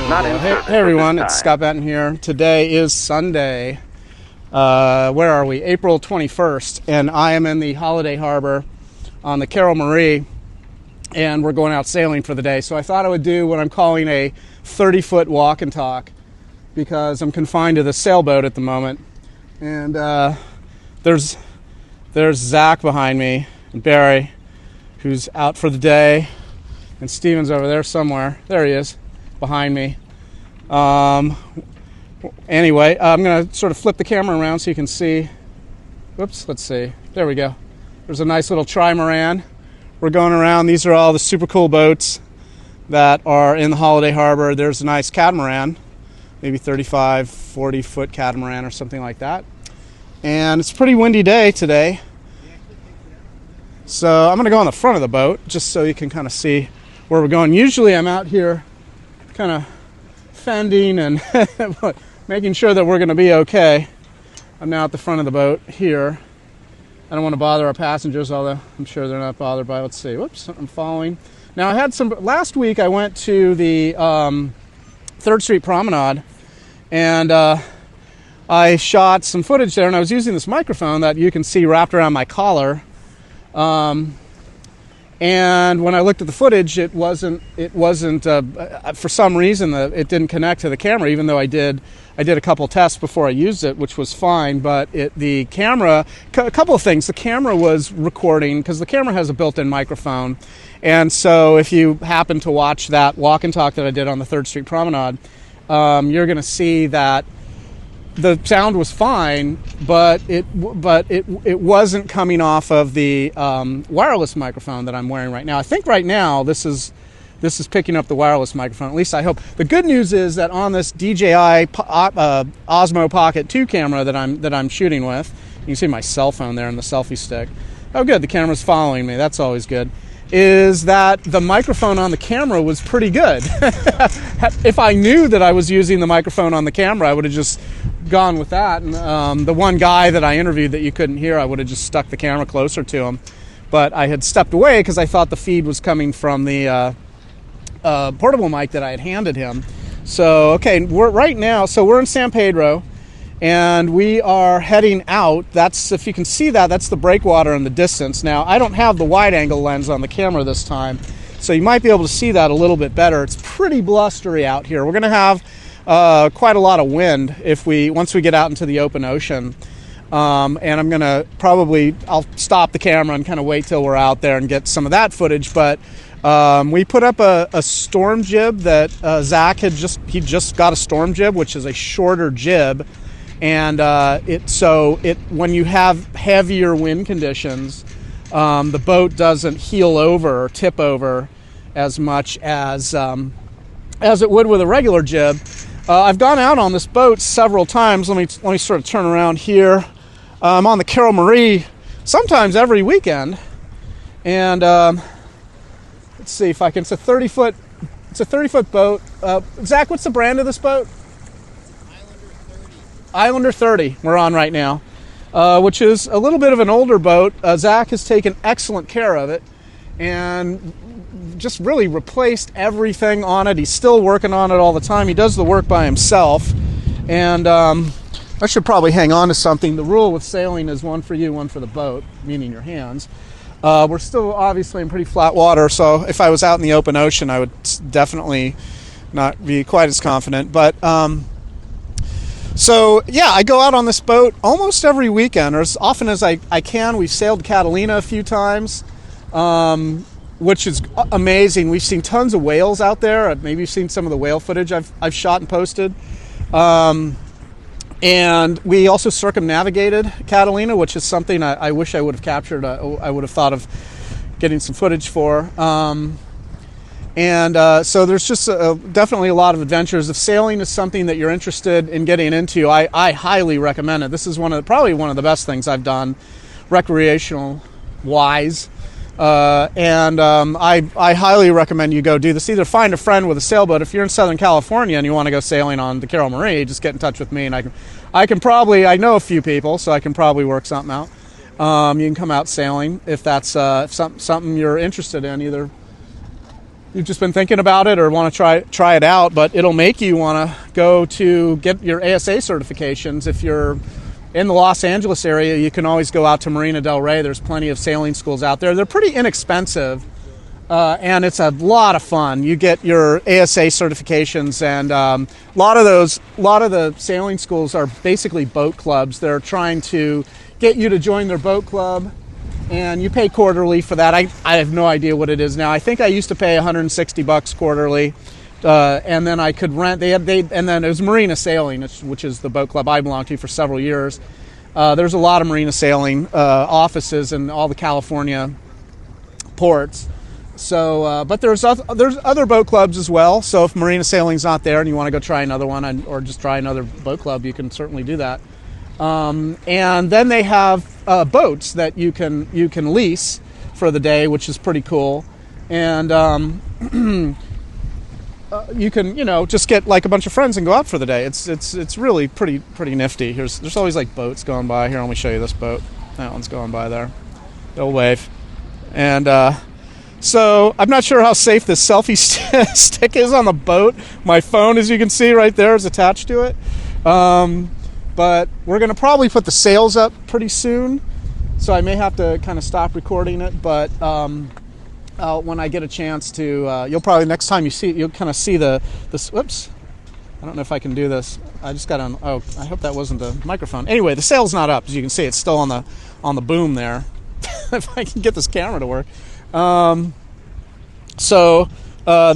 Hey everyone, it's Scott Benton here. Today is Sunday. Where are we? April 21st, and I am in the Holiday Harbor on the Carol Marie, and we're going out sailing for the day. So I thought I would do what I'm calling a 30-foot walk and talk, because I'm confined to the sailboat at the moment. And there's Zach behind me, and Barry, who's out for the day, and Steven's over there somewhere. There he is, behind me. Anyway, I'm going to sort of flip the camera around so you can see. Whoops, let's see. There we go. There's a nice little trimaran. We're going around. These are all the super cool boats that are in the Holiday Harbor. There's a nice catamaran, maybe 35, 40-foot catamaran or something like that. And it's a pretty windy day today. So I'm going to go on the front of the boat just so you can kind of see where we're going. Usually I'm out here kind of fending and making sure that we're going to be okay. I'm now at the front of the boat here. I don't want to bother our passengers, although I'm sure they're not bothered by it. Let's see. Whoops, I'm following. Now, last week I went to the 3rd Street Promenade, and I shot some footage there, and I was using this microphone that you can see wrapped around my collar. And when I looked at the footage, it wasn't for some reason it didn't connect to the camera, even though I did a couple tests before I used it, which was fine. But the camera, a couple of things. The camera was recording, because the camera has a built-in microphone. And so if you happen to watch that walk and talk that I did on the 3rd Street Promenade, you're going to see that the sound was fine, but it wasn't coming off of the wireless microphone that I'm wearing right now. I think right now this is picking up the wireless microphone. At least I hope. The good news is that on this DJI Osmo Pocket 2 camera that I'm shooting with, you can see my cell phone there and the selfie stick. Oh, good, the camera's following me. That's always good. Is that the microphone on the camera was pretty good. If I knew that I was using the microphone on the camera, I would have just gone with that. And the one guy that I interviewed that you couldn't hear, I would have just stuck the camera closer to him. But I had stepped away because I thought the feed was coming from the portable mic that I had handed him. So, okay, we're in San Pedro, and we are heading out. That's, if you can see that's the breakwater in the distance. Now, I don't have the wide-angle lens on the camera this time, so you might be able to see that a little bit better. It's pretty blustery out here. We're going to have quite a lot of wind once we get out into the open ocean. And I'm going to I'll stop the camera and kind of wait till we're out there and get some of that footage. But we put up a storm jib that Zach he just got a storm jib, which is a shorter jib. And when you have heavier wind conditions, the boat doesn't heel over or tip over as much as it would with a regular jib. I've gone out on this boat several times. Let me sort of turn around here. I'm on the Carol Marie sometimes every weekend, and let's see if I can. It's a 30-foot boat. Zach, what's the brand of this boat? Islander 30 we're on right now, which is a little bit of an older boat. Zach has taken excellent care of it and just really replaced everything on it. He's still working on it all the time. He does the work by himself, and I should probably hang on to something. The rule with sailing is one for you, one for the boat, meaning your hands. We're still obviously in pretty flat water, so if I was out in the open ocean, I would definitely not be quite as confident. But so, yeah, I go out on this boat almost every weekend, or as often as I can. We've sailed Catalina a few times, which is amazing. We've seen tons of whales out there. Maybe you've seen some of the whale footage I've shot and posted. And we also circumnavigated Catalina, which is something I wish I would have captured. I would have thought of getting some footage for. So there's just definitely a lot of adventures. If sailing is something that you're interested in getting into, I highly recommend it. This is probably one of the best things I've done recreational-wise. I highly recommend you go do this. Either find a friend with a sailboat. If you're in Southern California and you want to go sailing on the Carol Marie, just get in touch with me, and I know a few people, so I can probably work something out. You can come out sailing if that's something you're interested in, either you've just been thinking about it or want to try it out, but it'll make you want to go to get your ASA certifications. If you're in the Los Angeles area, you can always go out to Marina del Rey. There's plenty of sailing schools out there. They're pretty inexpensive, and it's a lot of fun. You get your ASA certifications, and a lot of the sailing schools are basically boat clubs. They're trying to get you to join their boat club, and you pay quarterly for that. I have no idea what it is now. I think I used to pay $160 quarterly, and then I could rent. And then it was Marina Sailing, which is the boat club I belonged to for several years. There's a lot of Marina Sailing offices in all the California ports. So, but there's other boat clubs as well. So if Marina Sailing's not there and you want to go try another one, or just try another boat club, you can certainly do that. And then they have boats that you can lease for the day, which is pretty cool. And you can just get like a bunch of friends and go out for the day. It's really pretty nifty. There's always like boats going by here. Let me show you this boat. That one's going by there. They'll wave. And so I'm not sure how safe this selfie stick is on the boat. My phone, as you can see right there, is attached to it. But we're going to probably put the sails up pretty soon, so I may have to kind of stop recording it. But when I get a chance to, you'll probably, next time you see it, you'll kind of see this. Whoops. I don't know if I can do this. I just got on. Oh, I hope that wasn't the microphone. Anyway, the sail's not up, as you can see. It's still on the boom there. If I can get this camera to work.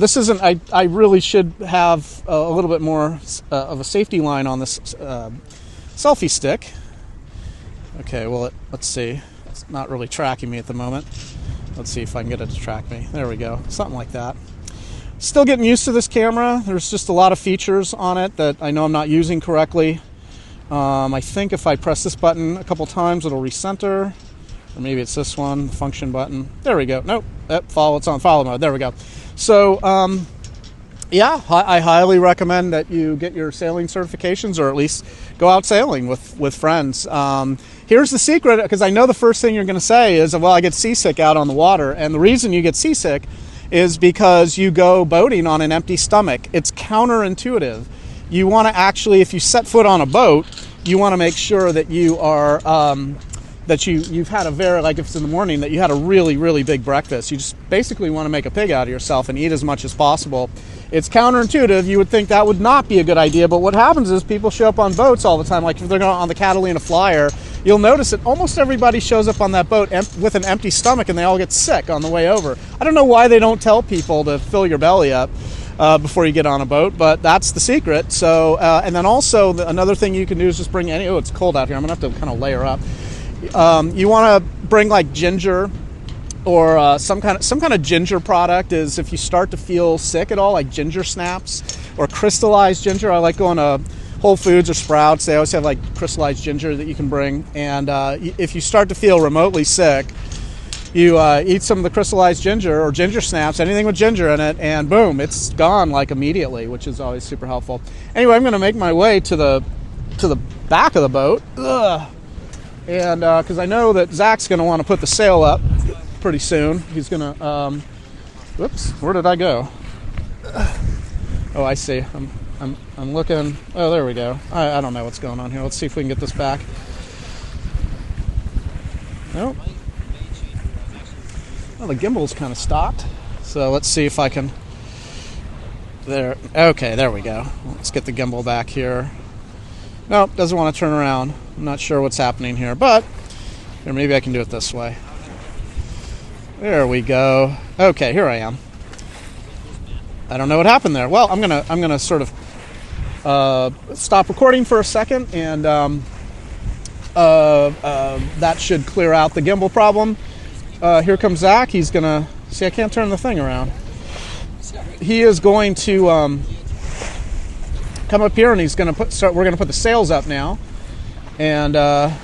This isn't. I really should have a little bit more of a safety line on this selfie stick. Okay, well, let's see. It's not really tracking me at the moment. Let's see if I can get it to track me. There we go. Something like that. Still getting used to this camera. There's just a lot of features on it that I know I'm not using correctly. I think if I press this button a couple times, it'll recenter. Or maybe it's this one, the function button. There we go. Nope. It's on follow mode. There we go. So, yeah, I highly recommend that you get your sailing certifications, or at least go out sailing with friends. Here's the secret, because I know the first thing you're going to say is, well, I get seasick out on the water. And the reason you get seasick is because you go boating on an empty stomach. It's counterintuitive. You want to actually, if you set foot on a boat, you want to make sure that you are... that you've had like if it's in the morning, that you had a really, really big breakfast. You just basically want to make a pig out of yourself and eat as much as possible. It's counterintuitive. You would think that would not be a good idea, but what happens is people show up on boats all the time. Like if they're going on the Catalina Flyer, you'll notice that almost everybody shows up on that boat with an empty stomach, and they all get sick on the way over. I don't know why they don't tell people to fill your belly up before you get on a boat, but that's the secret. So, and then also another thing you can do is just bring oh, it's cold out here. I'm gonna have to kind of layer up. You want to bring like ginger, or some kind of ginger product. Is if you start to feel sick at all, like ginger snaps or crystallized ginger. I like going to Whole Foods or Sprouts. They always have like crystallized ginger that you can bring. And if you start to feel remotely sick, you eat some of the crystallized ginger or ginger snaps, anything with ginger in it, and boom, it's gone like immediately, which is always super helpful. Anyway, I'm going to make my way to the back of the boat. Ugh. And because I know that Zach's going to want to put the sail up pretty soon. He's going to, whoops, where did I go? Oh, I see. I'm looking. Oh, there we go. I don't know what's going on here. Let's see if we can get this back. Nope. Well, the gimbal's kind of stopped. So let's see if I can. There. Okay, there we go. Let's get the gimbal back here. Nope, doesn't want to turn around. I'm not sure what's happening here, but here, maybe I can do it this way. There we go. Okay, here I am. I don't know what happened there. Well, I'm gonna sort of stop recording for a second, and that should clear out the gimbal problem. Here comes Zach. He's gonna see. I can't turn the thing around. He is going to come up here, and he's going to we're going to put the sails up now, and I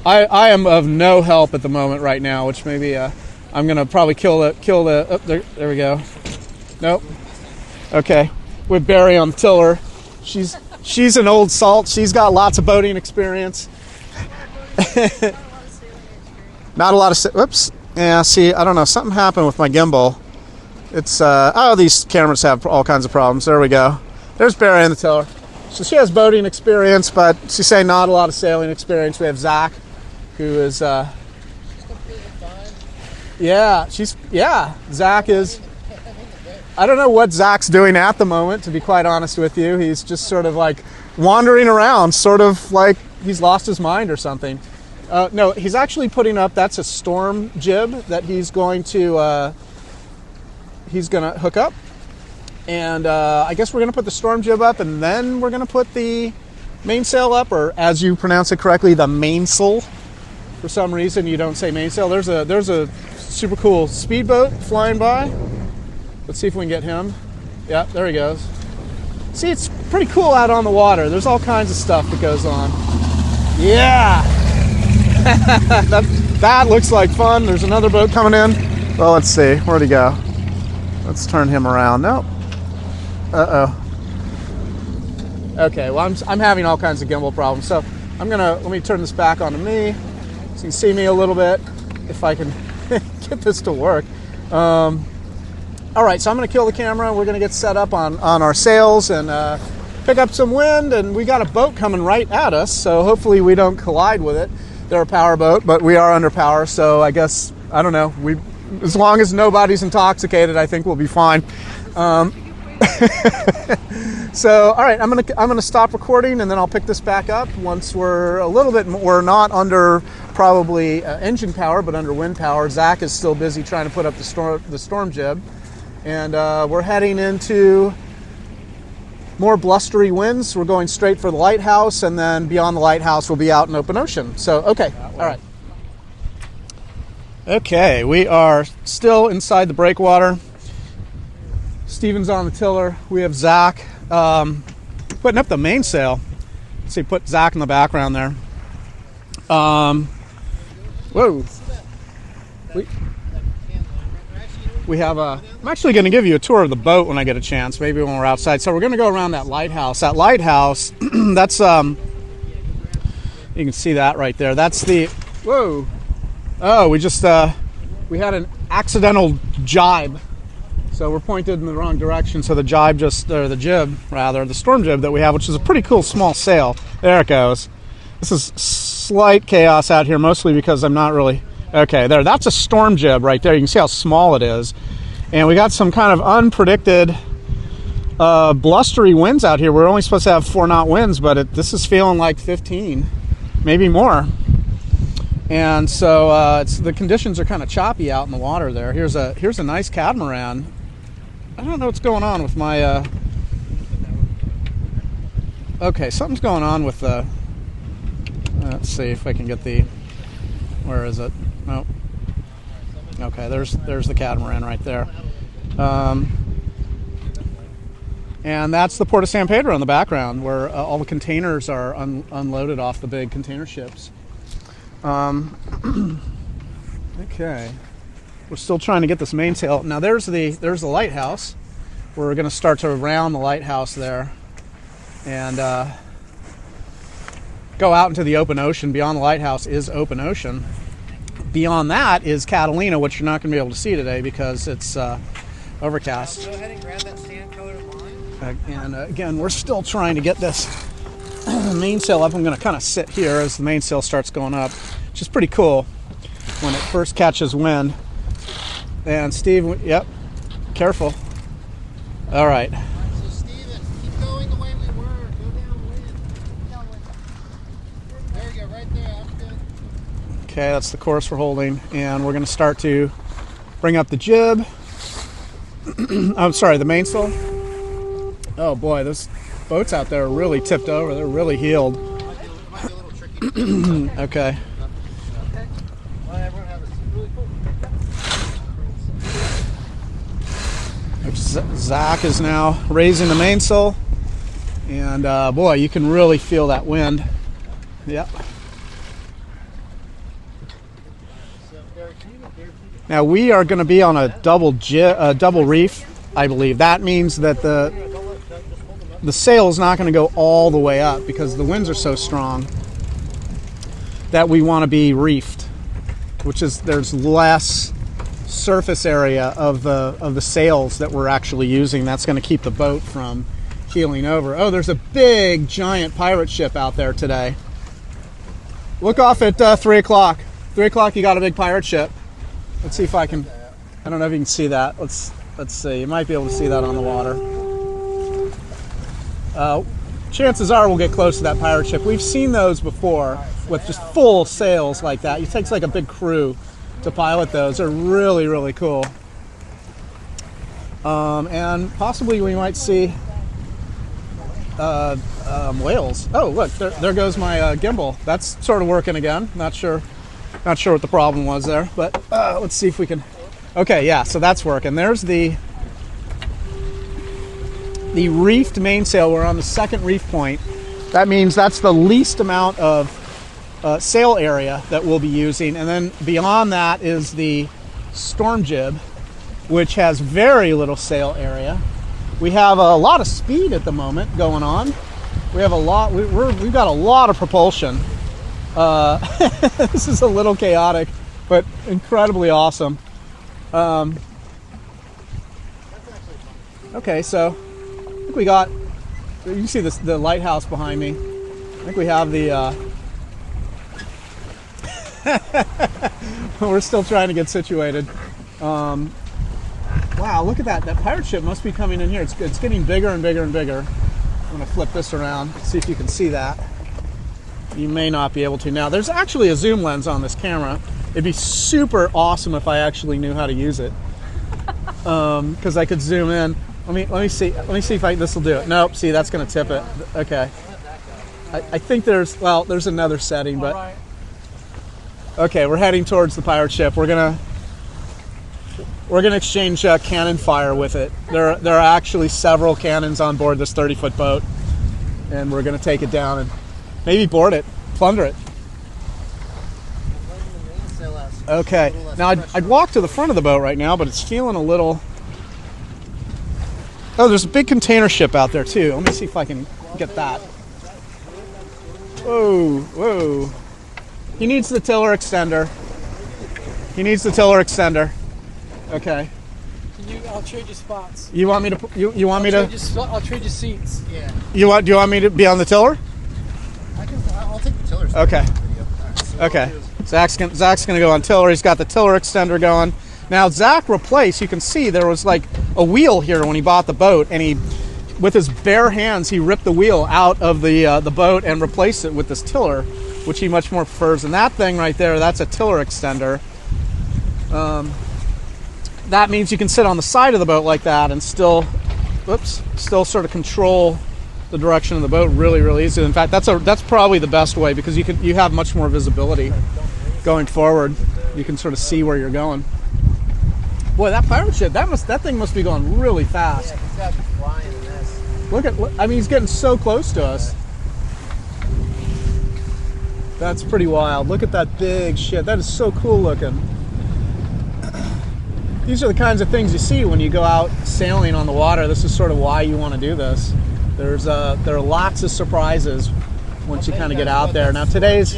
am of no help at the moment right now, which maybe I'm going to probably kill the oh, there we go. Nope. Okay, with Barry on the tiller. She's an old salt. She's got lots of boating experience. Not a lot of whoops. Yeah, see, I don't know, something happened with my gimbal. It's oh, these cameras have all kinds of problems. There we go. There's Barry in the tiller. So she has boating experience, but she's saying not a lot of sailing experience. We have Zach, who is Zach is, I don't know what Zach's doing at the moment, to be quite honest with you. He's just sort of like wandering around, sort of like he's lost his mind or something. No, he's actually putting up, that's a storm jib that he's going to hook up. And I guess we're going to put the storm jib up, and then we're going to put the mainsail up, or as you pronounce it correctly, the mainsail. For some reason, you don't say mainsail. There's a super cool speedboat flying by. Let's see if we can get him. Yeah, there he goes. See, it's pretty cool out on the water. There's all kinds of stuff that goes on. Yeah! that looks like fun. There's another boat coming in. Well, let's see. Where'd he go? Let's turn him around. Nope. Uh-oh. Okay, well, I'm having all kinds of gimbal problems. So let me turn this back onto me so you can see me a little bit, if I can get this to work. All right, so I'm going to kill the camera. We're going to get set up on our sails and pick up some wind. And we got a boat coming right at us, so hopefully we don't collide with it. They're a power boat, but we are under power, so I guess, I don't know. As long as nobody's intoxicated, I think we'll be fine. So, all right, I'm gonna stop recording, and then I'll pick this back up once we're we're not under probably engine power, but under wind power. Zach is still busy trying to put up the storm jib, and we're heading into more blustery winds. We're going straight for the lighthouse, and then beyond the lighthouse, we'll be out in open ocean. So, okay, all right. Okay, we are still inside the breakwater. Steven's on the tiller. We have Zach putting up the mainsail. Let's see, put Zach in the background there. Whoa. We have I'm actually going to give you a tour of the boat when I get a chance, maybe when we're outside. So we're going to go around that lighthouse. That lighthouse, that's, you can see that right there. That's the, whoa. Oh, we just, we had an accidental jibe. So we're pointed in the wrong direction. So the jib, the storm jib that we have, which is a pretty cool small sail. There it goes. This is slight chaos out here, mostly because I'm not really, okay, there, that's a storm jib right there. You can see how small it is. And we got some kind of unpredicted blustery winds out here. We're only supposed to have 4-knot winds, but this is feeling like 15, maybe more. And so the conditions are kind of choppy out in the water there. Here's a nice catamaran. I don't know what's going on with my okay, something's going on with the let's see if I can get the, where is it? Nope. Okay, there's the catamaran right there. And that's the Port of San Pedro in the background, where all the containers are unloaded off the big container ships. Okay, we're still trying to get this mainsail. Now there's the lighthouse. We're going to start to round the lighthouse there and go out into the open ocean. Beyond the lighthouse is open ocean. Beyond that is Catalina, which you're not going to be able to see today because it's overcast. Go ahead and grab that sand-colored line. And again, we're still trying to get this mainsail up. I'm going to kind of sit here as the mainsail starts going up, which is pretty cool when it first catches wind. And Steve, yep, careful. All right. So Steven, keep going the way we were. Go downwind. There we go, right there. That's good. Okay, that's the course we're holding, and we're going to start to bring up the jib. I'm sorry, the mainsail. Oh boy, those boats out there are really tipped over. They're really heeled. Might be a little tricky. Okay. Zach is now raising the mainsail, and boy, you can really feel that wind. Yep. Now we are going to be on a double reef, I believe. That means that the sail is not going to go all the way up because the winds are so strong that we want to be reefed, which is there's less surface area of the sails that we're actually using. That's going to keep the boat from keeling over. Oh, there's a big giant pirate ship out there today. Look off at 3 o'clock. 3 o'clock, you got a big pirate ship. Let's see if I can. I don't know if you can see that. Let's see. You might be able to see that on the water. Chances are we'll get close to that pirate ship. We've seen those before with just full sails like that. It takes like a big crew to pilot those. They're really, really cool. And possibly we might see whales. Oh, look, there goes my gimbal. That's sort of working again. Not sure what the problem was there, but let's see if we can. Okay, yeah, so that's working. There's the reefed mainsail. We're on the second reef point. That means that's the least amount of sail area that we'll be using, and then beyond that is the storm jib, which has very little sail area. We have a lot of speed at the moment going on. We have a lot. We've got a lot of propulsion. This is a little chaotic, but incredibly awesome. Okay, so I think we got. You can see the lighthouse behind me. I think we have the. We're still trying to get situated. Wow, look at that. That pirate ship must be coming in here. It's getting bigger and bigger and bigger. I'm going to flip this around, see if you can see that. You may not be able to now. There's actually a zoom lens on this camera. It'd be super awesome if I actually knew how to use it. Because I could zoom in. Let me see if this will do it. Nope, see, that's going to tip it. Okay. I think there's another setting, but okay, we're heading towards the pirate ship. We're gonna exchange cannon fire with it. There are actually several cannons on board this 30-foot boat, and we're gonna take it down and maybe board it, plunder it. Okay, now I'd walk to the front of the boat right now, but it's feeling a little. Oh, there's a big container ship out there too. Let me see if I can get that. Whoa, whoa. He needs the tiller extender. Okay. I'll trade you spots. You want me to? You want me to? I'll trade you seats. Yeah. Do you want me to be on the tiller? I'll take the tiller. Okay. Okay. Zach's gonna go on tiller. He's got the tiller extender going. Now Zach replaced. You can see there was like a wheel here when he bought the boat, and he, with his bare hands, he ripped the wheel out of the boat and replaced it with this tiller, which he much more prefers. And that thing right there, that's a tiller extender. That means you can sit on the side of the boat like that and still sort of control the direction of the boat really, really easy. In fact, that's probably the best way, because you have much more visibility going forward. You can sort of see where you're going. Boy, that pirate ship, that thing must be going really fast. Yeah, he's got to be flying in this. I mean, he's getting so close to us. That's pretty wild. Look at that big shit. That is so cool looking. These are the kinds of things you see when you go out sailing on the water. This is sort of why you want to do this. There are lots of surprises once you kind of get out there. Now today's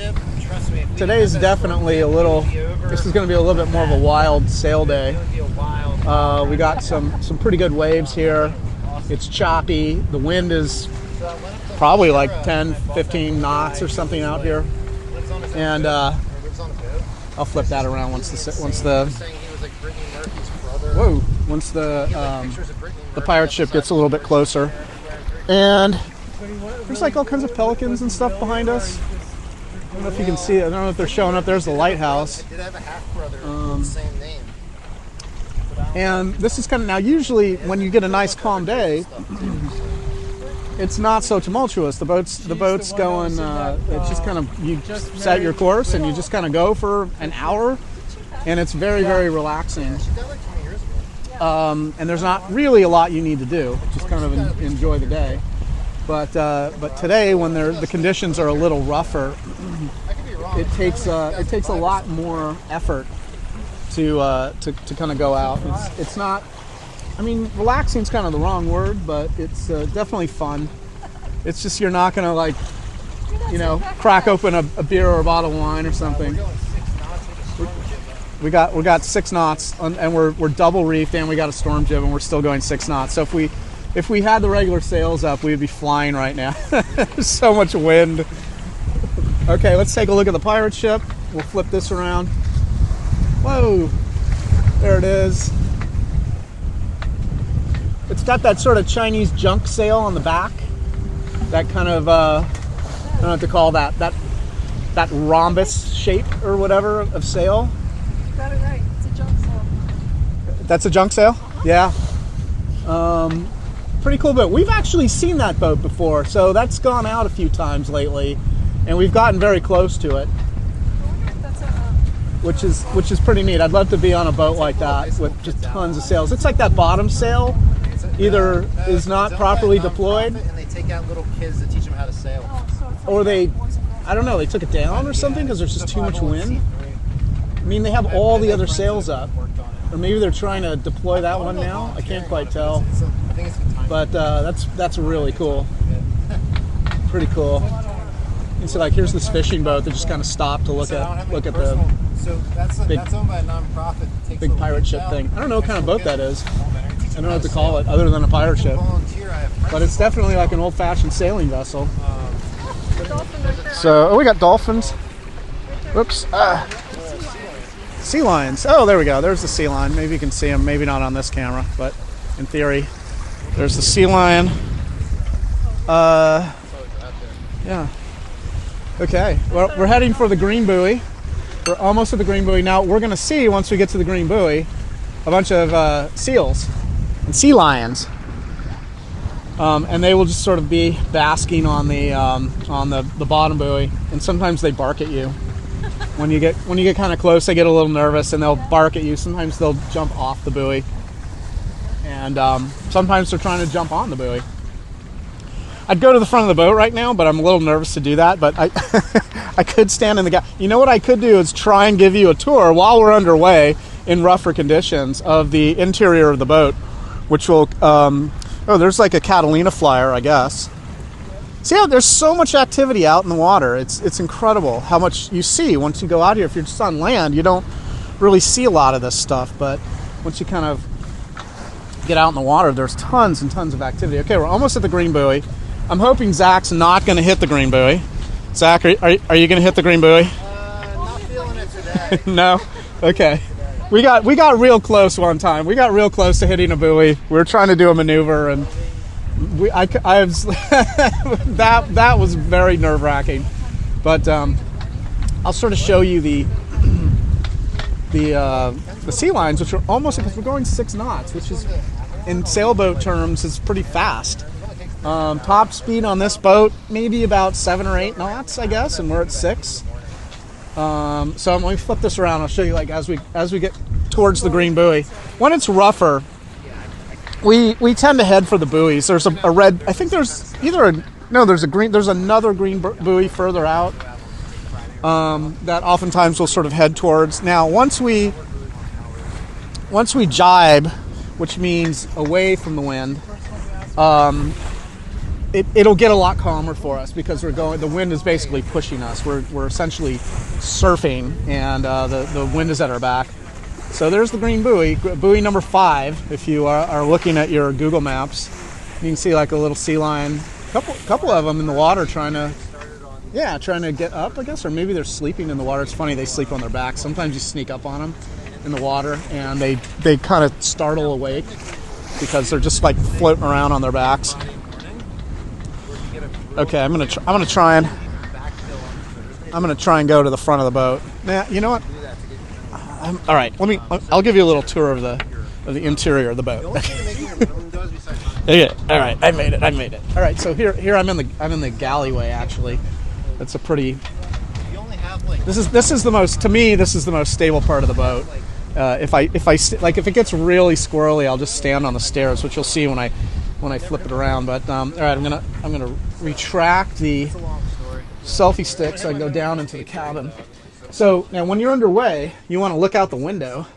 definitely a little. This is going to be a little bit more of a wild sail day. We got some pretty good waves here. It's choppy. The wind is probably like 10, 15 knots or something out here. And I'll flip that around once the pirate ship gets a little bit closer. And there's like all kinds of pelicans and stuff behind us. I don't know if you can see it. I don't know if they're showing up. There's the lighthouse. I did have a half brother with the same name. And this is kind of, now usually when you get a nice calm day, it's not so tumultuous. The boat's going. It's just kind of, you set your course and you just kind of go for an hour, and it's very, very relaxing. And there's not really a lot you need to do. Just kind of enjoy the day. But today, when the conditions are a little rougher, it takes a lot more effort to kind of go out. It's not. I mean, relaxing is kind of the wrong word, but it's definitely fun. It's just you're not gonna like, crack open a beer or a bottle of wine or something. We got 6 knots, and we're double reefed, and we got a storm jib, and we're still going 6 knots. So if we had the regular sails up, we would be flying right now. There's so much wind. Okay, let's take a look at the pirate ship. We'll flip this around. Whoa, there it is. It's got that sort of Chinese junk sail on the back. That kind of I don't know what to call that rhombus shape or whatever of sail. Got it right. It's a junk sail. That's a junk sail? Yeah. Pretty cool boat. We've actually seen that boat before, so that's gone out a few times lately, and we've gotten very close to it, which is pretty neat. I'd love to be on a boat like that with just tons of sails. It's like that bottom sail either is not properly deployed, and they take out little kids to teach them how to sail. or they, I don't know, they took it down or something because there's just too much wind. I mean, they have all the other sails up. Or maybe they're trying to deploy that one now. I can't quite tell. But that's really cool. Pretty cool. And so, like, here's this fishing boat that just kind of stopped to look at the that's owned by a nonprofit. big pirate ship thing. I don't know what kind of boat that is. I don't know what to call it other than a pirate ship. But it's definitely like an old-fashioned sailing vessel. So, we got dolphins. Whoops. Sea lions. Oh, there we go. There's the sea lion. Maybe you can see him. Maybe not on this camera, but in theory, there's the sea lion. Yeah. Okay. Well, we're heading for the green buoy. We're almost at the green buoy. Now, we're going to see, once we get to the green buoy, a bunch of seals and sea lions. And they will just sort of be basking on the bottom buoy. And sometimes they bark at you. When you get kind of close, they get a little nervous and they'll bark at you. Sometimes they'll jump off the buoy, and sometimes they're trying to jump on the buoy. I'd go to the front of the boat right now, but I'm a little nervous to do that. But I could stand in the gap. You know what I could do is try and give you a tour while we're underway in rougher conditions of the interior of the boat, which will. Oh, there's like a Catalina flyer, I guess. See how there's so much activity out in the water. It's incredible how much you see once you go out here. If you're just on land, you don't really see a lot of this stuff. But once you kind of get out in the water, there's tons and tons of activity. Okay, we're almost at the green buoy. I'm hoping Zach's not going to hit the green buoy. Zach, are you going to hit the green buoy? Not feeling it today. No? Okay. We got real close one time. We got real close to hitting a buoy. We were trying to do a maneuver, and I was that was very nerve-wracking. But I'll sort of show you the sea lions, which are almost, because we're going 6 knots, which is in sailboat terms is pretty fast. Top speed on this boat maybe about 7 or 8 knots, I guess, and we're at 6. So let me flip this around. I'll show you, like, as we get towards the green buoy. When it's rougher, we tend to head for the buoys. There's a red. I think there's there's a green. There's another green buoy further out that oftentimes we'll sort of head towards. Now, once we jibe, which means away from the wind, it'll get a lot calmer for us because the wind is basically pushing us. We're essentially surfing, and the wind is at our back. So there's the green buoy, buoy number 5. If you are looking at your Google Maps, you can see like a little sea lion, couple of them in the water trying to get up, I guess, or maybe they're sleeping in the water. It's funny, they sleep on their backs. Sometimes you sneak up on them in the water, and they kind of startle awake because they're just like floating around on their backs. Okay, I'm gonna try and go to the front of the boat. Now, you know what? All right, I'll give you a little tour of the interior of the boat. Okay, all right, I made it. All right, so here I'm in the galley actually. That's a pretty. This is the most, to me, this is the most stable part of the boat. If it gets really squirrely, I'll just stand on the stairs, which you'll see when I flip it around. But all right, I'm gonna retract the selfie stick so I can go down into the cabin. So now, when you're underway, you want to look out the window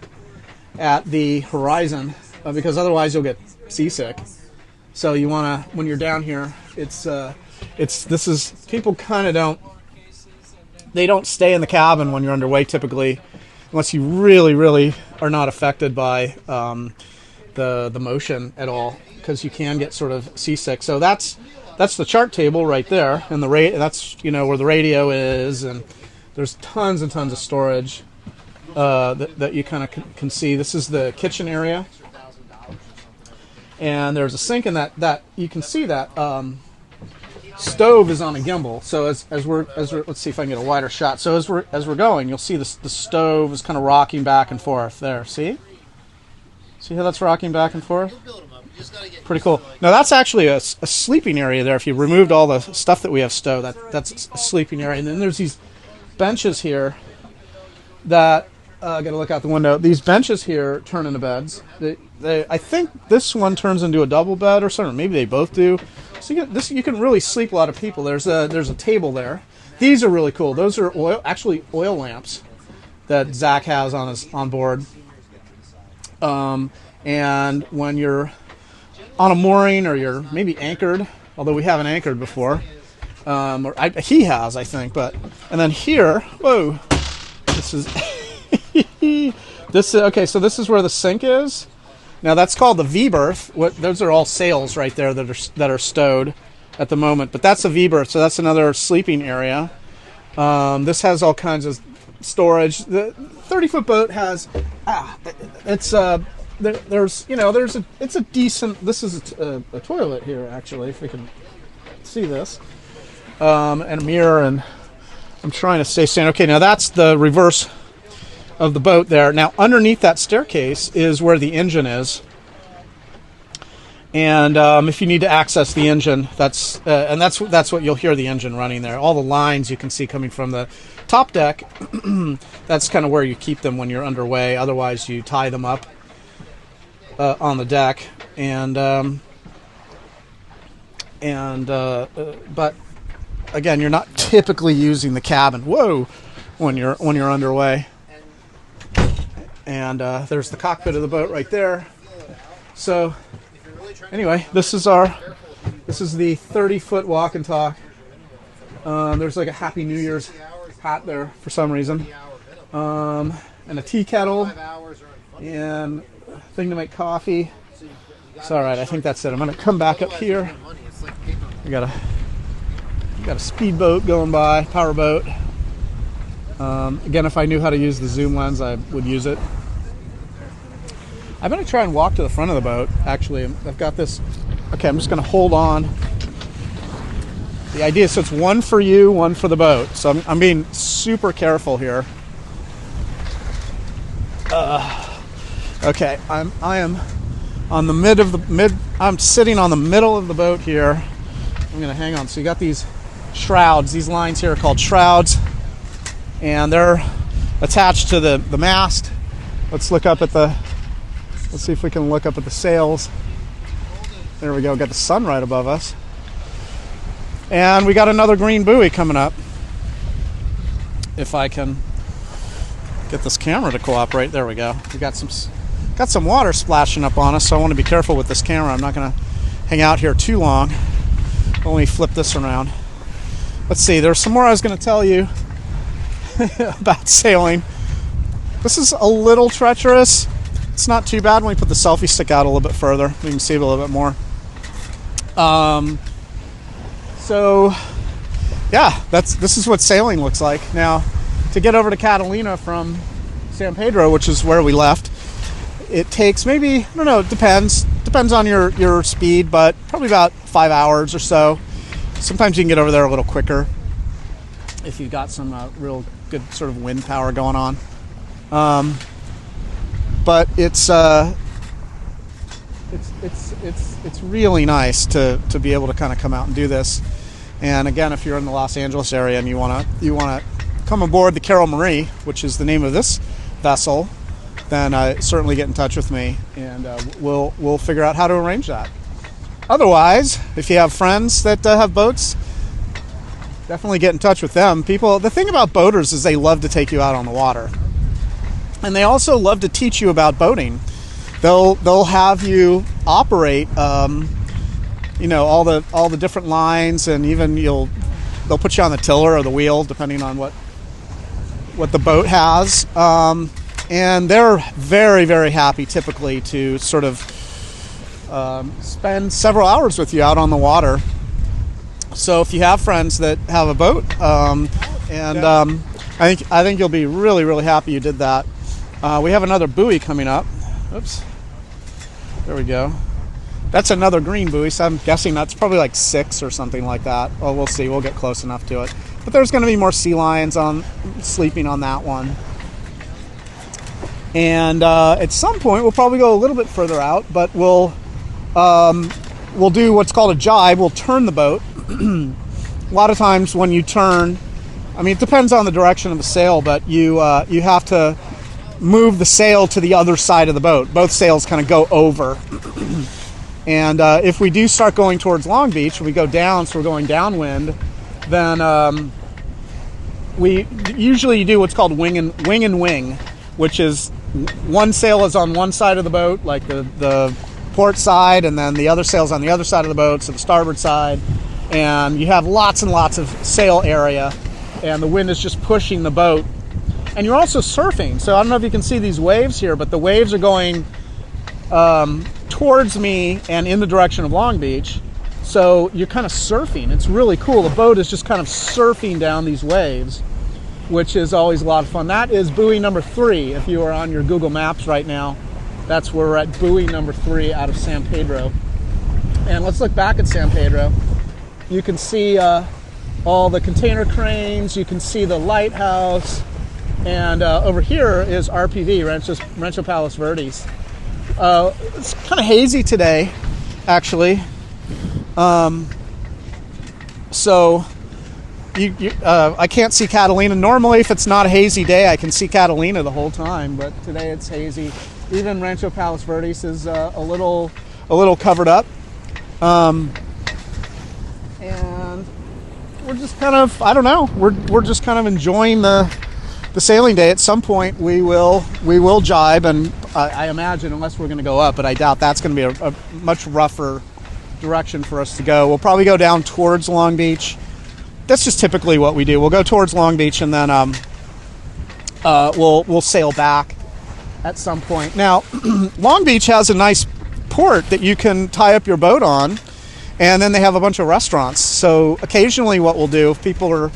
at the horizon because otherwise you'll get seasick. So you want to, when you're down here, people kind of don't stay in the cabin when you're underway typically. unless you really are not affected by the motion at all, because you can get sort of seasick. So that's the chart table right there, and that's where the radio is, and there's tons and tons of storage that you kind of can see. This is the kitchen area, and there's a sink in that you can see that stove is on a gimbal. So as we're let's see if I can get a wider shot. So as we're going, you'll see the stove is kind of rocking back and forth there. See how that's rocking back and forth? Pretty cool. Now that's actually a sleeping area there. If you removed all the stuff that we have stowed, that's a sleeping area. And then there's these benches here that I got to look out the window. These benches here turn into beds. I think this one turns into a double bed or something. Maybe they both do. So you can really sleep a lot of people. There's a table there. These are really cool. Those are oil lamps that Zach has on board. And when you're on a mooring or you're maybe anchored, although we haven't anchored before, he has, I think. And then here, whoa, this is okay. So this is where the sink is. Now that's called the V-berth. Those are all sails right there that are stowed at the moment. But that's a V-berth, so that's another sleeping area. This has all kinds of storage. The 30-foot boat has it's a decent. This is a toilet here, actually, if we can see this, and a mirror. And I'm trying to stay standing. Okay, now that's the reverse of the boat there. Now underneath that staircase is where the engine is, and if you need to access the engine, that's what you'll hear the engine running there. All the lines you can see coming from the top deck. That's kind of where you keep them when you're underway. Otherwise, you tie them up on the deck, but again, you're not typically using the cabin. Whoa, when you're underway. And there's the cockpit of the boat right there. So anyway, this is the 30-foot walk and talk. There's like a Happy New Year's hat there for some reason, and a tea kettle, and a thing to make coffee. It's all right. I think that's it. I'm gonna come back up here. We got a speedboat going by, powerboat. Again, if I knew how to use the zoom lens, I would use it. I'm going to try and walk to the front of the boat, actually. I've got this. Okay, I'm just going to hold on. The idea is, so it's one for you, one for the boat. So I'm being super careful here. Okay, I am on the I'm sitting on the middle of the boat here. I'm going to hang on. So you got these shrouds. These lines here are called shrouds, and they're attached to the mast. Let's see if we can look up at the sails. There we go. Got the sun right above us, and we got another green buoy coming up. If I can get this camera to cooperate, there we go. We got some water splashing up on us, so I want to be careful with this camera. I'm not going to hang out here too long. Let me flip this around. Let's see. There's some more I was going to tell you about sailing. This is a little treacherous. It's not too bad when we put the selfie stick out a little bit further. We can see it a little bit more. So yeah, this is what sailing looks like. Now, to get over to Catalina from San Pedro, which is where we left, it takes maybe, I don't know, it depends on your speed, but probably about 5 hours or so. Sometimes you can get over there a little quicker if you've got some real good sort of wind power going on. But it's really nice to be able to kind of come out and do this. And again, if you're in the Los Angeles area and you wanna come aboard the Carol Marie, which is the name of this vessel, then certainly get in touch with me, and we'll figure out how to arrange that. Otherwise, if you have friends that have boats, definitely get in touch with them. The thing about boaters is they love to take you out on the water. And they also love to teach you about boating. They'll have you operate, all the different lines, and even they'll put you on the tiller or the wheel, depending on what the boat has. and they're very, very happy typically to sort of spend several hours with you out on the water. So if you have friends that have a boat, I think you'll be really, really happy you did that. We have another buoy coming up. Oops. There we go. That's another green buoy, so I'm guessing that's probably like 6 or something like that. Well, we'll see. We'll get close enough to it. But there's going to be more sea lions sleeping on that one. And at some point, we'll probably go a little bit further out, but we'll do what's called a jibe. We'll turn the boat. A lot of times when you turn, I mean, it depends on the direction of the sail, but you have to move the sail to the other side of the boat. Both sails kind of go over. And if we do start going towards Long Beach, we go down, so we're going downwind, then we usually do what's called wing and wing, which is one sail is on one side of the boat, like the port side, and then the other sail's on the other side of the boat, so the starboard side, and you have lots and lots of sail area, and the wind is just pushing the boat. And you're also surfing, so I don't know if you can see these waves here, but the waves are going towards me and in the direction of Long Beach, so you're kind of surfing. It's really cool. The boat is just kind of surfing down these waves, which is always a lot of fun. That is buoy number 3. If you are on your Google Maps right now, that's where we're at, buoy number 3 out of San Pedro. And let's look back at San Pedro. You can see all the container cranes, you can see the lighthouse, and over here is RPV, Rancho Palos Verdes. It's kind of hazy today, actually. So I can't see Catalina. Normally, if it's not a hazy day, I can see Catalina the whole time, but today it's hazy. Even Rancho Palos Verdes is a little covered up. And we're just kind of, I don't know, we're just kind of enjoying the sailing day. At some point we will jibe, and I imagine, unless we're going to go up, but I doubt that's going to be a much rougher direction for us to go. We'll probably go down towards Long Beach. That's just typically what we do. We'll go towards Long Beach, and then we'll sail back at some point. Now, Long Beach has a nice port that you can tie up your boat on, and then they have a bunch of restaurants. So occasionally what we'll do, if people are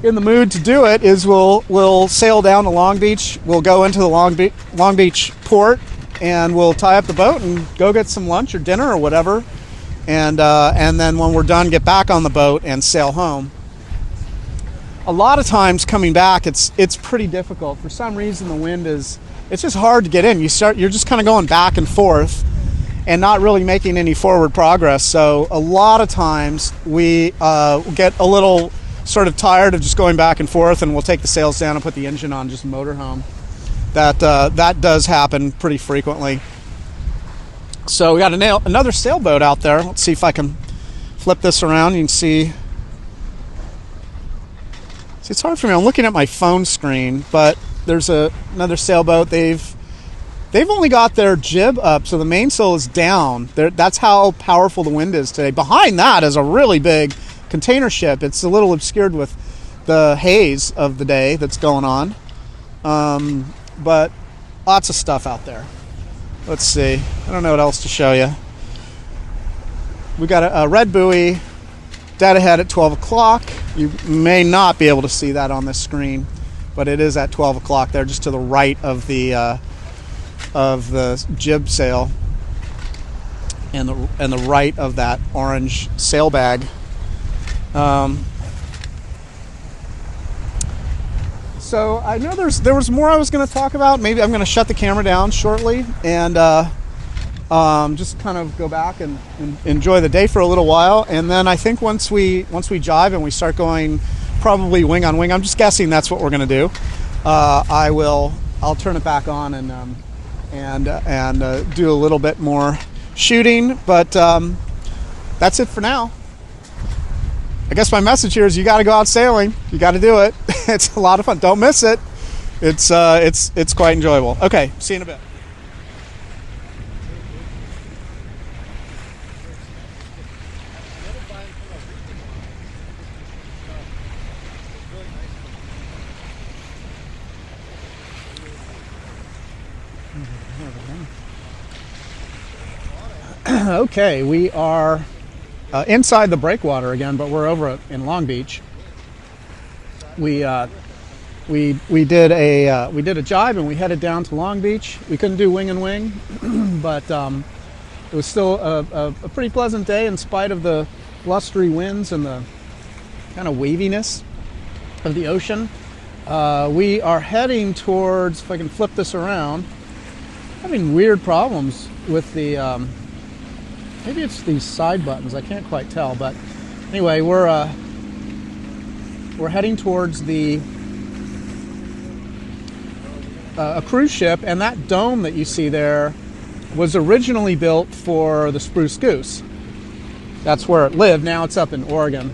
in the mood to do it, is we'll sail down to Long Beach. We'll go into the Long Beach port, and we'll tie up the boat and go get some lunch or dinner or whatever. And then when we're done, get back on the boat and sail home. A lot of times coming back, it's pretty difficult. For some reason, the wind it's just hard to get in. You're just kind of going back and forth and not really making any forward progress. So a lot of times we get a little sort of tired of just going back and forth, and we'll take the sails down and put the engine on, just motor home. That does happen pretty frequently. So we got another sailboat out there. Let's see if I can flip this around. You can see it's hard for me. I'm looking at my phone screen, but there's another sailboat. They've only got their jib up, so the mainsail is down. That's how powerful the wind is today. Behind that is a really big container ship. It's a little obscured with the haze of the day that's going on, but lots of stuff out there. Let's see. I don't know what else to show you. We got a red buoy dead ahead at 12 o'clock. You may not be able to see that on this screen, but it is at 12 o'clock there, just to the right of the jib sail, and the right of that orange sail bag. So I know there was more I was going to talk about. Maybe I'm going to shut the camera down shortly and just kind of go back and enjoy the day for a little while. And then I think once we jive and we start going probably wing on wing, I'm just guessing that's what we're going to do. I'll turn it back on and do a little bit more shooting. But that's it for now. I guess my message here is you got to go out sailing. You got to do it. It's a lot of fun. Don't miss it. It's quite enjoyable. Okay, see you in a bit. Okay, we are inside the breakwater again, but we're over in Long Beach. We did a jibe and we headed down to Long Beach. We couldn't do wing and wing, but it was still a pretty pleasant day in spite of the blustery winds and the kind of waviness of the ocean. We are heading towards, if I can flip this around, having weird problems with the, maybe it's these side buttons, I can't quite tell, but anyway, we're heading towards a cruise ship, and that dome that you see there was originally built for the Spruce Goose. That's where it lived. Now it's up in Oregon.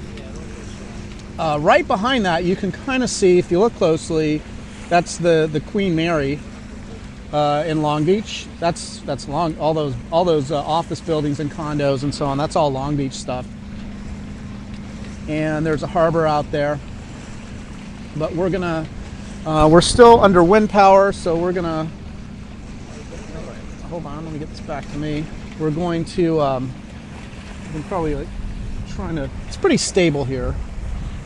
Right behind that, you can kind of see, if you look closely, that's the Queen Mary in Long Beach. That's all those office buildings and condos and so on. That's all Long Beach stuff. And there's a harbor out there. But we're still under wind power, so we're gonna, hold on, let me get this back to me. We're going to, I'm probably like trying to, it's pretty stable here.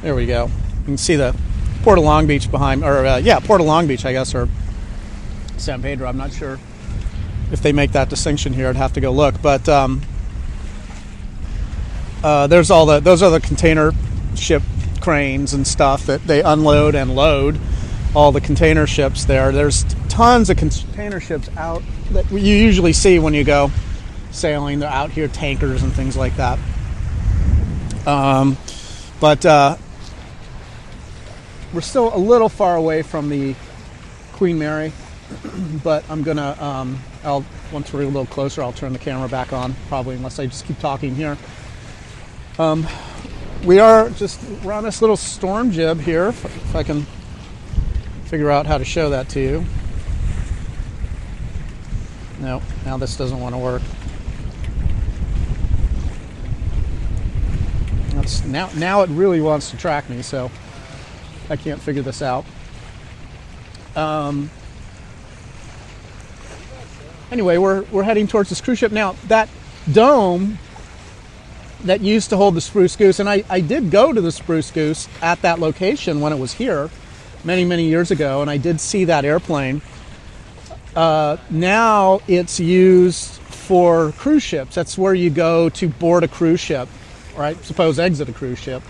There we go. You can see the Port of Long Beach behind, or Port of Long Beach, I guess, or San Pedro. I'm not sure if they make that distinction here. I'd have to go look. But there's those are the container ship cranes and stuff that they unload and load all the container ships there. There's tons of container ships out that you usually see when you go sailing. They're out here, tankers and things like that. But we're still a little far away from the Queen Mary, but I'm gonna, once we're a little closer, I'll turn the camera back on, probably, unless I just keep talking here. We're on this little storm jib here, if I can figure out how to show that to you. No, now this doesn't want to work. Now it really wants to track me, so I can't figure this out. Anyway, we're heading towards this cruise ship. Now, that dome that used to hold the Spruce Goose, and I did go to the Spruce Goose at that location when it was here many years ago, and I did see that airplane. Now it's used for cruise ships. That's where you go to board a cruise ship, right? Suppose exit a cruise ship.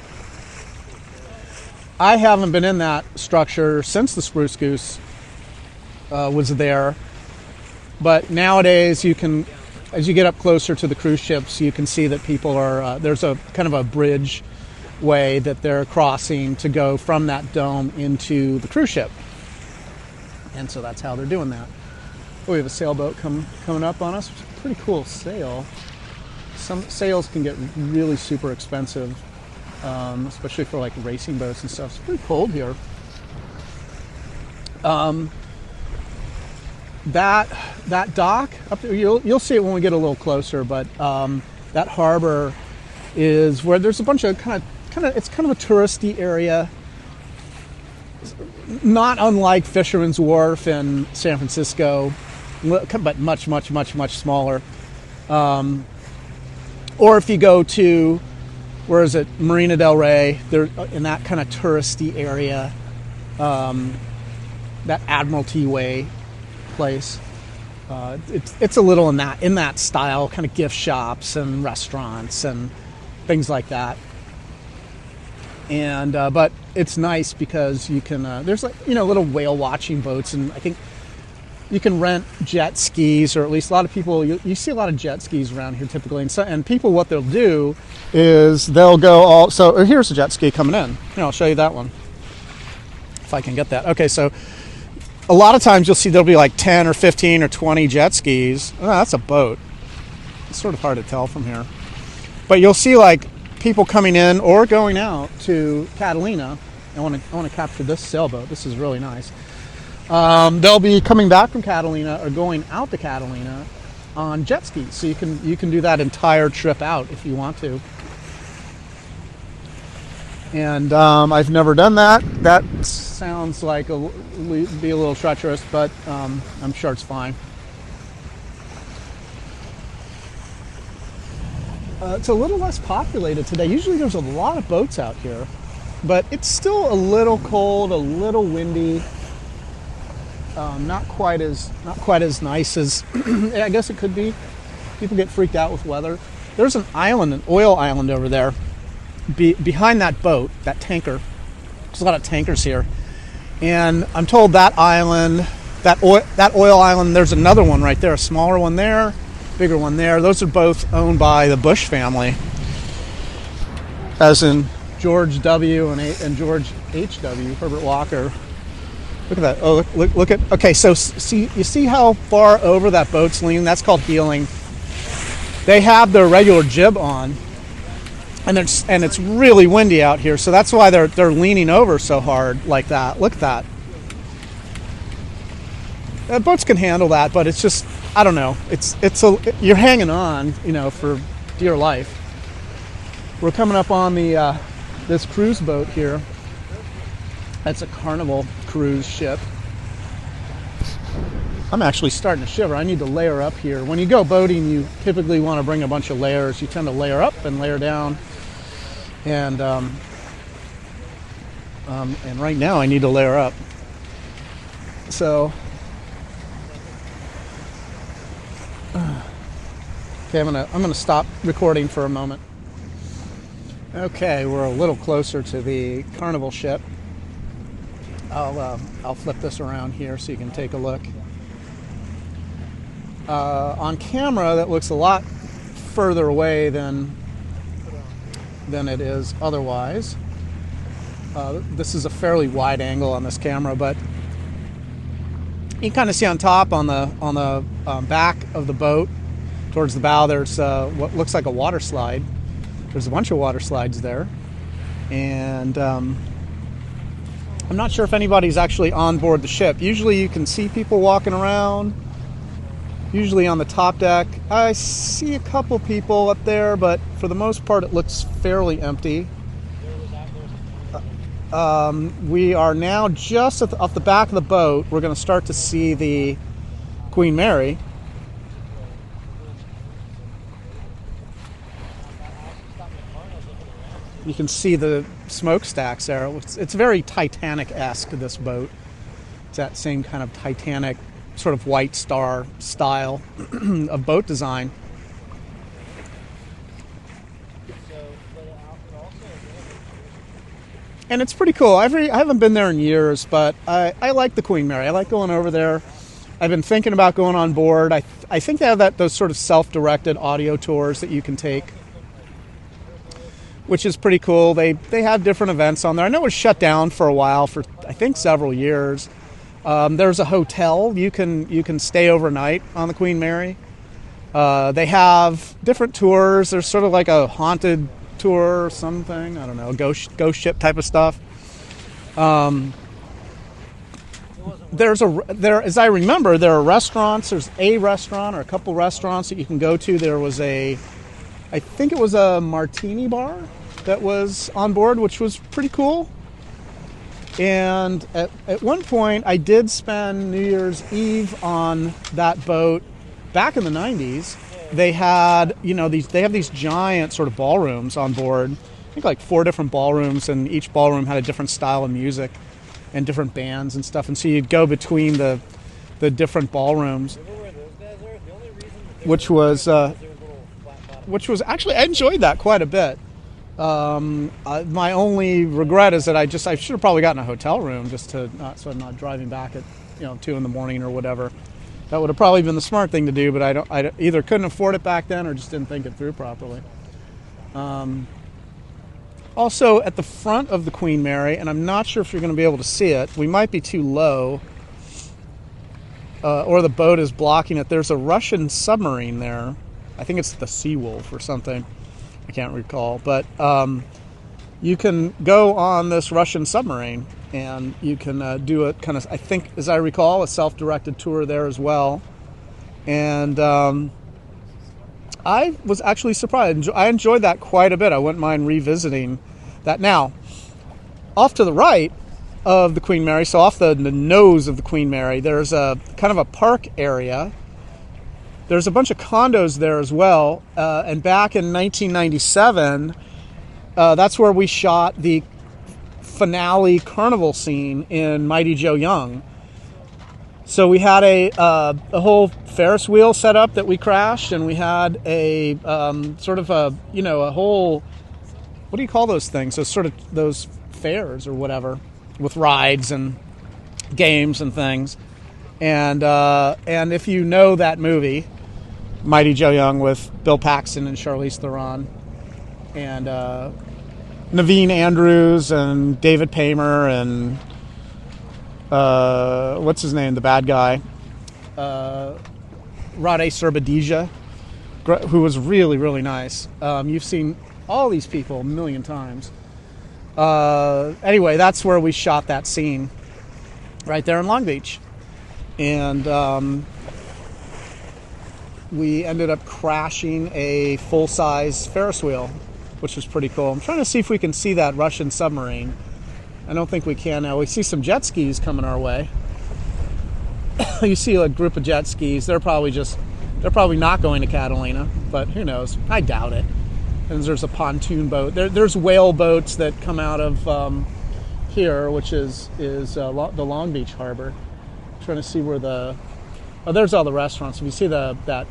I haven't been in that structure since the Spruce Goose was there, but nowadays you can, as you get up closer to the cruise ships, you can see that people are, there's a kind of a bridge way that they're crossing to go from that dome into the cruise ship. And so that's how they're doing that. Oh, we have a sailboat coming up on us. It's a pretty cool sail. Some sails can get really super expensive, especially for like racing boats and stuff. It's pretty cold here. That dock up there, you'll see it when we get a little closer, but that harbor is where there's a bunch of kind of it's kind of a touristy area, not unlike Fisherman's Wharf in San Francisco, but much smaller. Or if you go to, where is it, Marina del Rey, they're in that kind of touristy area, that Admiralty Way place. It's a little in that style, kind of gift shops and restaurants and things like that. And but it's nice because you can there's like little whale watching boats, and I think you can rent jet skis, or at least a lot of people, you see a lot of jet skis around here typically, and people, what they'll do is they'll go so here's a jet ski coming in. Here, I'll show you that one if I can get that. Okay, so a lot of times you'll see there'll be like 10 or 15 or 20 jet skis. Oh, that's a boat. It's sort of hard to tell from here, but you'll see like people coming in or going out to Catalina. I want to capture this sailboat. This is really nice. They'll be coming back from Catalina or going out to Catalina on jet skis. So you can do that entire trip out if you want to. And I've never done that. That sounds like be a little treacherous, but I'm sure it's fine. It's a little less populated today. Usually there's a lot of boats out here, but it's still a little cold, a little windy. Not quite as nice as I guess it could be. People get freaked out with weather. There's an island, an oil island over there, behind that boat, that tanker. There's a lot of tankers here, and I'm told that island, that oil island. There's another one right there, a smaller one there, bigger one there. Those are both owned by the Bush family, as in George W. and George H.W. Herbert Walker. Look at that. Oh, look at. Okay, so you see how far over that boat's leaning? That's called heeling. They have their regular jib on, and it's really windy out here, so that's why they're leaning over so hard like that. Look at that. Boats can handle that, but it's just, I don't know. You're hanging on, for dear life. We're coming up on the this cruise boat here. That's a Carnival cruise ship. I'm actually starting to shiver. I need to layer up here. When you go boating, you typically want to bring a bunch of layers. You tend to layer up and layer down. And right now I need to layer up. So, okay, I'm gonna stop recording for a moment. Okay, we're a little closer to the Carnival ship. I'll flip this around here so you can take a look. On camera, that looks a lot further away than it is otherwise. This is a fairly wide angle on this camera, but you can kind of see on top, on the back of the boat, towards the bow, there's what looks like a water slide. There's a bunch of water slides there, and I'm not sure if anybody's actually on board the ship. Usually you can see people walking around, usually on the top deck. I see a couple people up there, but for the most part it looks fairly empty. We are now just off the back of the boat. We're going to start to see the Queen Mary. You can see the smokestacks there. It's very Titanic-esque, this boat. It's that same kind of Titanic, sort of White Star style of boat design. And it's pretty cool. I haven't been there in years, but I like the Queen Mary. I like going over there. I've been thinking about going on board. I think they have those sort of self-directed audio tours that you can take, which is pretty cool. They have different events on there. I know it was shut down for a while, for I think several years. There's a hotel. You can stay overnight on the Queen Mary. They have different tours. There's sort of like a haunted tour or something. I don't know, ghost ship type of stuff. As I remember, there are restaurants. There's a restaurant or a couple restaurants that you can go to. There was I think it was a martini bar that was on board, which was pretty cool. And at one point, I did spend New Year's Eve on that boat back in the 90s. They had, they have these giant sort of ballrooms on board. I think like 4 different ballrooms, and each ballroom had a different style of music and different bands and stuff. And so you'd go between the different ballrooms, which was actually, I enjoyed that quite a bit. My only regret is that I should have probably gotten a hotel room just so I'm not driving back at 2 in the morning or whatever. That would have probably been the smart thing to do, but I either couldn't afford it back then or just didn't think it through properly. Also, at the front of the Queen Mary, and I'm not sure if you're going to be able to see it, we might be too low, or the boat is blocking it. There's a Russian submarine there. I think it's the Seawolf or something. I can't recall. But you can go on this Russian submarine, and you can do a kind of, I think, as I recall, a self-directed tour there as well. And I was actually surprised. I enjoyed that quite a bit. I wouldn't mind revisiting that. Now, off to the right of the Queen Mary, so off the nose of the Queen Mary, there's a kind of a park area. There's a bunch of condos there as well. And back in 1997, that's where we shot the finale carnival scene in Mighty Joe Young. So we had a whole Ferris wheel set up that we crashed, and we had a sort of a whole, what do you call those things? Those fairs or whatever, with rides and games and things. And if you know that movie, Mighty Joe Young, with Bill Paxton and Charlize Theron and Naveen Andrews and David Paymer and what's his name, the bad guy, Rade Serbadija, who was really, really nice. You've seen all these people a million times. Anyway, that's where we shot that scene, right there in Long Beach. And we ended up crashing a full-size Ferris wheel, which was pretty cool. I'm trying to see if we can see that Russian submarine. I don't think we can now. We see some jet skis coming our way. You see a group of jet skis. They're probably not going to Catalina, but who knows? I doubt it. And there's a pontoon boat. There's whale boats that come out of here, which is the Long Beach Harbor. I'm trying to see where there's all the restaurants. So we see that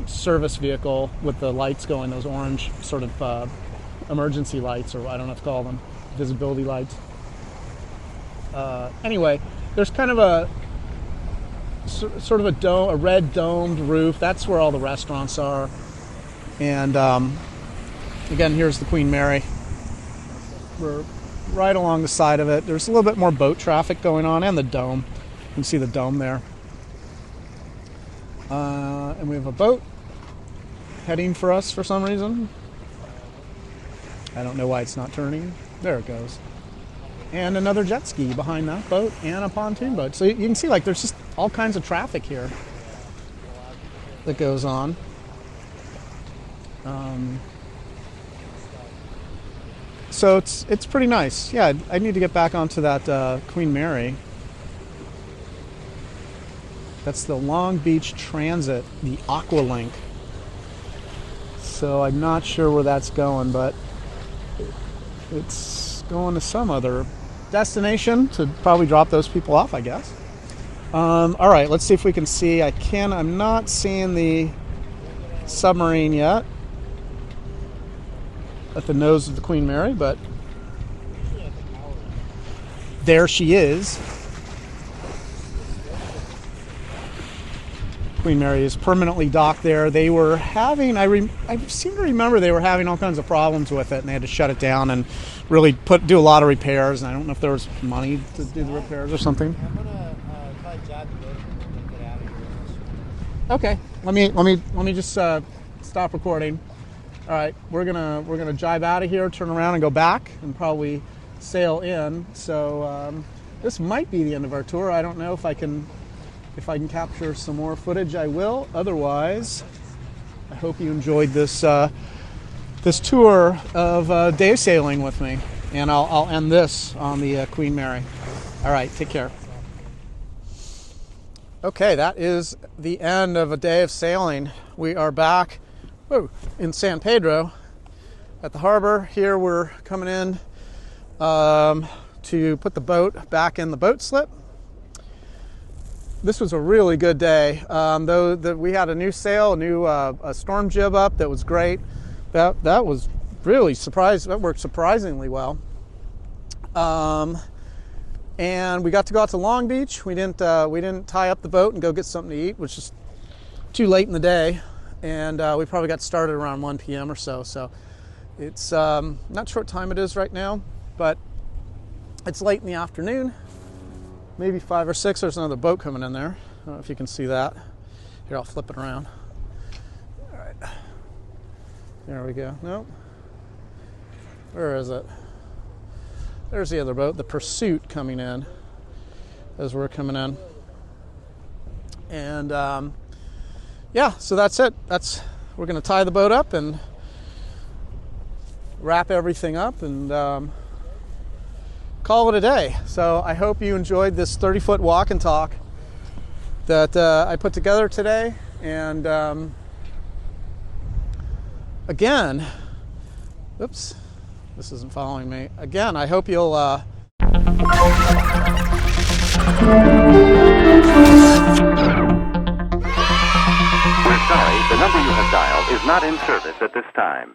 service vehicle with the lights going, those orange sort of emergency lights, or I don't know what to call them, visibility lights. Anyway, there's kind of a sort of a red domed roof. That's where all the restaurants are. And again, here's the Queen Mary. We're right along the side of it. There's a little bit more boat traffic going on, and the dome. You can see the dome there. And we have a boat heading for us for some reason. I don't know why it's not turning. There it goes. And another jet ski behind that boat, and a pontoon boat. So you can see, like, there's just all kinds of traffic here that goes on. So it's pretty nice. Yeah, I need to get back onto that Queen Mary. That's the Long Beach Transit, the Aqualink. So I'm not sure where that's going, but it's going to some other destination to probably drop those people off, I guess. All right, let's see if we can see. I'm not seeing the submarine yet at the nose of the Queen Mary, but there she is. Queen Mary is permanently docked there. They were having, I seem to remember they were having all kinds of problems with it, and they had to shut it down and really do a lot of repairs. And I don't know if there was money to do the repairs or something. I'm gonna try to jog the boat and get out of here. Okay, let me just stop recording. All right, we're gonna jibe out of here, turn around, and go back, and probably sail in. So this might be the end of our tour. I don't know if I can capture some more footage. I will. Otherwise, I hope you enjoyed this tour of day sailing with me, and I'll end this on the Queen Mary. All right, take care. Okay, that is the end of a day of sailing. We are back in San Pedro at the harbor. Here we're coming in to put the boat back in the boat slip. This was a really good day. Though we had a new sail, a storm jib up that was great. That was really surprised. That worked surprisingly well. And we got to go out to Long Beach. We didn't tie up the boat and go get something to eat, which is too late in the day. And we probably got started around 1 p.m. or so. So it's not sure what time it is right now, but it's late in the afternoon. Maybe 5 or 6. There's another boat coming in there. I don't know if you can see that. Here, I'll flip it around. All right. There we go. Nope. Where is it? There's the other boat, the Pursuit, coming in as we're coming in. And yeah, so that's it. We're going to tie the boat up and wrap everything up and call it a day. So I hope you enjoyed this 30-foot walk and talk that I put together today. And again, oops, this isn't following me. Again, I hope you'll We're sorry, the number you have dialed is not in service at this time.